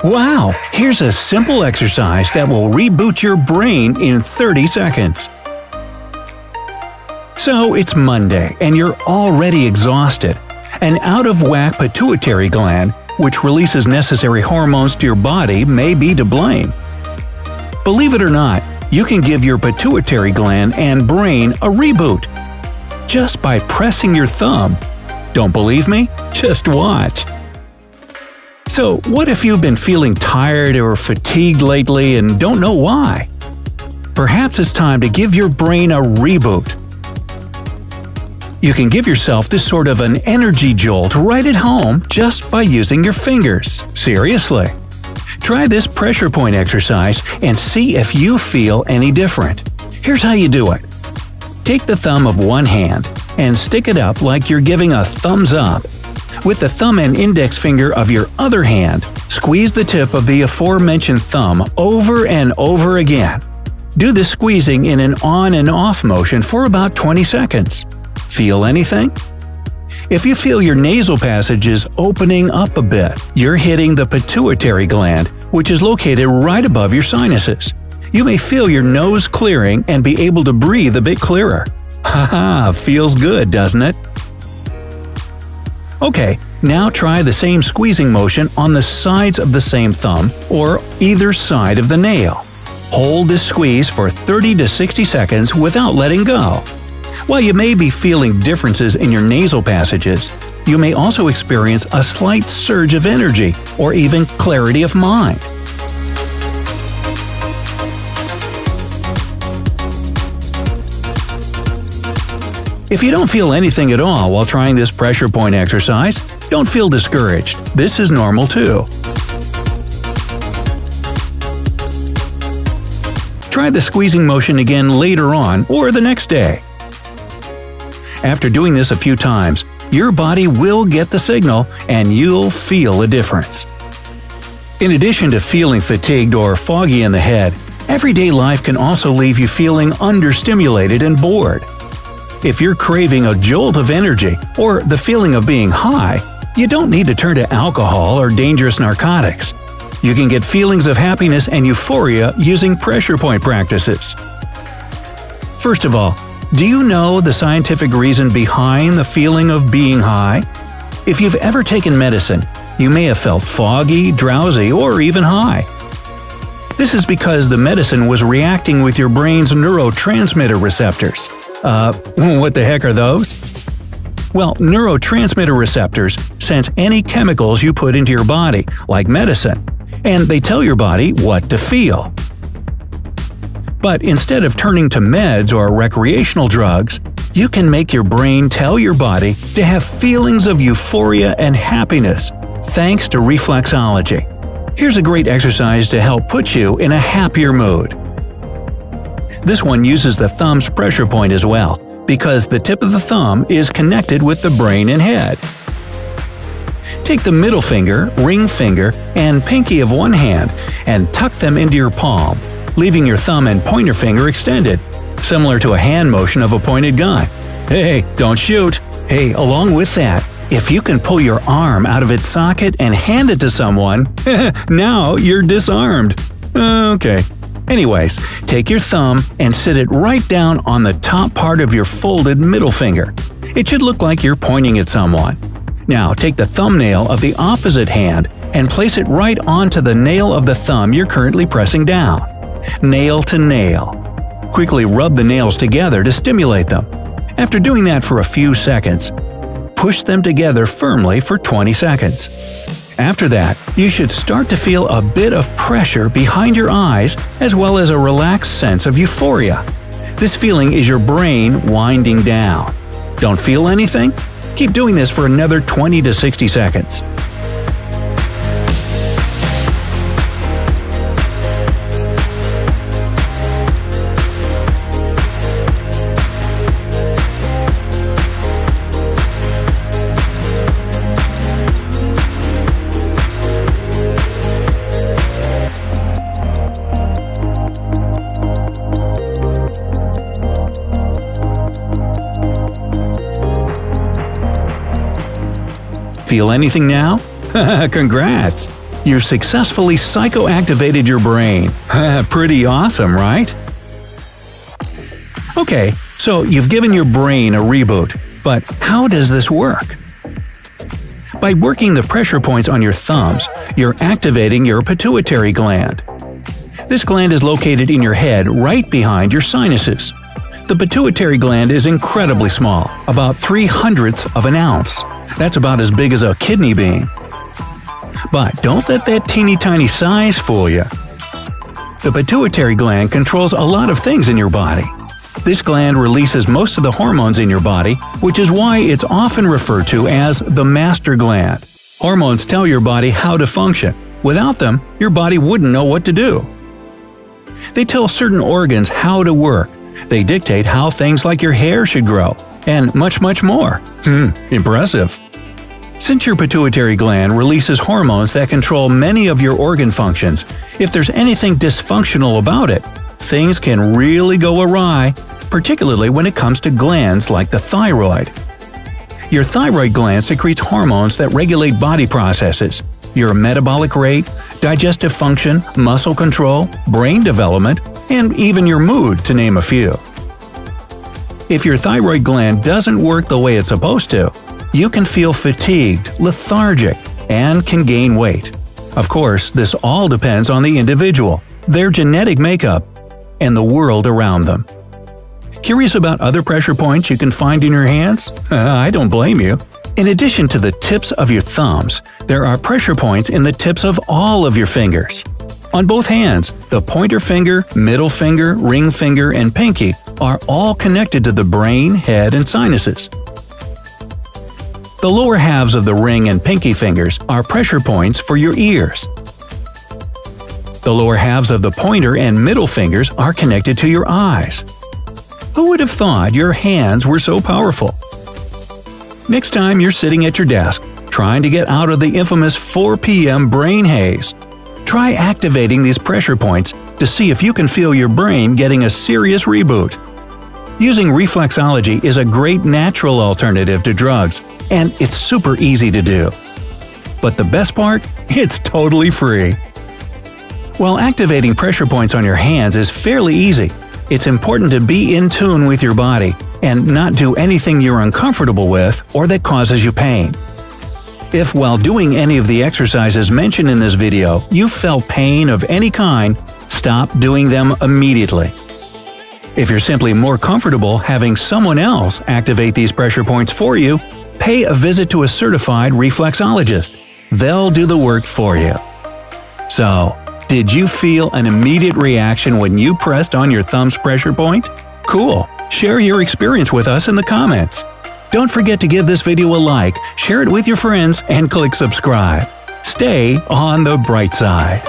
Wow! Here's a simple exercise that will reboot your brain in 30 seconds. So it's Monday and you're already exhausted. An out-of-whack pituitary gland, which releases necessary hormones to your body, may be to blame. Believe it or not, you can give your pituitary gland and brain a reboot just by pressing your thumb. Don't believe me? Just watch. So, what if you've been feeling tired or fatigued lately and don't know why? Perhaps it's time to give your brain a reboot. You can give yourself this sort of an energy jolt right at home just by using your fingers. Seriously. Try this pressure point exercise and see if you feel any different. Here's how you do it. Take the thumb of one hand and stick it up like you're giving a thumbs up. With the thumb and index finger of your other hand, squeeze the tip of the aforementioned thumb over and over again. Do this squeezing in an on and off motion for about 20 seconds. Feel anything? If you feel your nasal passages opening up a bit, you're hitting the pituitary gland, which is located right above your sinuses. You may feel your nose clearing and be able to breathe a bit clearer. Haha, feels good, doesn't it? Okay, now try the same squeezing motion on the sides of the same thumb or either side of the nail. Hold this squeeze for 30 to 60 seconds without letting go. While you may be feeling differences in your nasal passages, you may also experience a slight surge of energy or even clarity of mind. If you don't feel anything at all while trying this pressure point exercise, don't feel discouraged. This is normal too. Try the squeezing motion again later on or the next day. After doing this a few times, your body will get the signal and you'll feel a difference. In addition to feeling fatigued or foggy in the head, everyday life can also leave you feeling understimulated and bored. If you're craving a jolt of energy or the feeling of being high, you don't need to turn to alcohol or dangerous narcotics. You can get feelings of happiness and euphoria using pressure point practices. First of all, do you know the scientific reason behind the feeling of being high? If you've ever taken medicine, you may have felt foggy, drowsy, or even high. This is because the medicine was reacting with your brain's neurotransmitter receptors. What the heck are those? Well, neurotransmitter receptors sense any chemicals you put into your body, like medicine, and they tell your body what to feel. But instead of turning to meds or recreational drugs, you can make your brain tell your body to have feelings of euphoria and happiness, thanks to reflexology. Here's a great exercise to help put you in a happier mood. This one uses the thumb's pressure point as well, because the tip of the thumb is connected with the brain and head. Take the middle finger, ring finger, and pinky of one hand and tuck them into your palm, leaving your thumb and pointer finger extended, similar to a hand motion of a pointed gun. Hey, don't shoot! Hey, along with that, if you can pull your arm out of its socket and hand it to someone, now you're disarmed. Okay. Anyways, take your thumb and sit it right down on the top part of your folded middle finger. It should look like you're pointing at someone. Now take the thumbnail of the opposite hand and place it right onto the nail of the thumb you're currently pressing down. Nail to nail. Quickly rub the nails together to stimulate them. After doing that for a few seconds, push them together firmly for 20 seconds. After that, you should start to feel a bit of pressure behind your eyes as well as a relaxed sense of euphoria. This feeling is your brain winding down. Don't feel anything? Keep doing this for another 20 to 60 seconds. Feel anything now? Congrats! You've successfully psychoactivated your brain. Pretty awesome, right? Okay, so you've given your brain a reboot, but how does this work? By working the pressure points on your thumbs, you're activating your pituitary gland. This gland is located in your head right behind your sinuses. The pituitary gland is incredibly small, about 0.03 of an ounce. That's about as big as a kidney bean. But don't let that teeny tiny size fool you. The pituitary gland controls a lot of things in your body. This gland releases most of the hormones in your body, which is why it's often referred to as the master gland. Hormones tell your body how to function. Without them, your body wouldn't know what to do. They tell certain organs how to work. They dictate how things like your hair should grow, and much more. Impressive. Since your pituitary gland releases hormones that control many of your organ functions, if there's anything dysfunctional about it, things can really go awry, particularly when it comes to glands like the thyroid. Your thyroid gland secretes hormones that regulate body processes, your metabolic rate, digestive function, muscle control, brain development, and even your mood, to name a few. If your thyroid gland doesn't work the way it's supposed to, you can feel fatigued, lethargic, and can gain weight. Of course, this all depends on the individual, their genetic makeup, and the world around them. Curious about other pressure points you can find in your hands? I don't blame you. In addition to the tips of your thumbs, there are pressure points in the tips of all of your fingers. On both hands, the pointer finger, middle finger, ring finger, and pinky are all connected to the brain, head, and sinuses. The lower halves of the ring and pinky fingers are pressure points for your ears. The lower halves of the pointer and middle fingers are connected to your eyes. Who would have thought your hands were so powerful? Next time you're sitting at your desk, trying to get out of the infamous 4 p.m. brain haze, try activating these pressure points to see if you can feel your brain getting a serious reboot. Using reflexology is a great natural alternative to drugs, and it's super easy to do. But the best part? It's totally free. While activating pressure points on your hands is fairly easy, it's important to be in tune with your body and not do anything you're uncomfortable with or that causes you pain. If while doing any of the exercises mentioned in this video you felt pain of any kind, stop doing them immediately. If you're simply more comfortable having someone else activate these pressure points for you, pay a visit to a certified reflexologist. They'll do the work for you. So, did you feel an immediate reaction when you pressed on your thumb's pressure point? Cool! Share your experience with us in the comments. Don't forget to give this video a like, share it with your friends, and click subscribe. Stay on the bright side.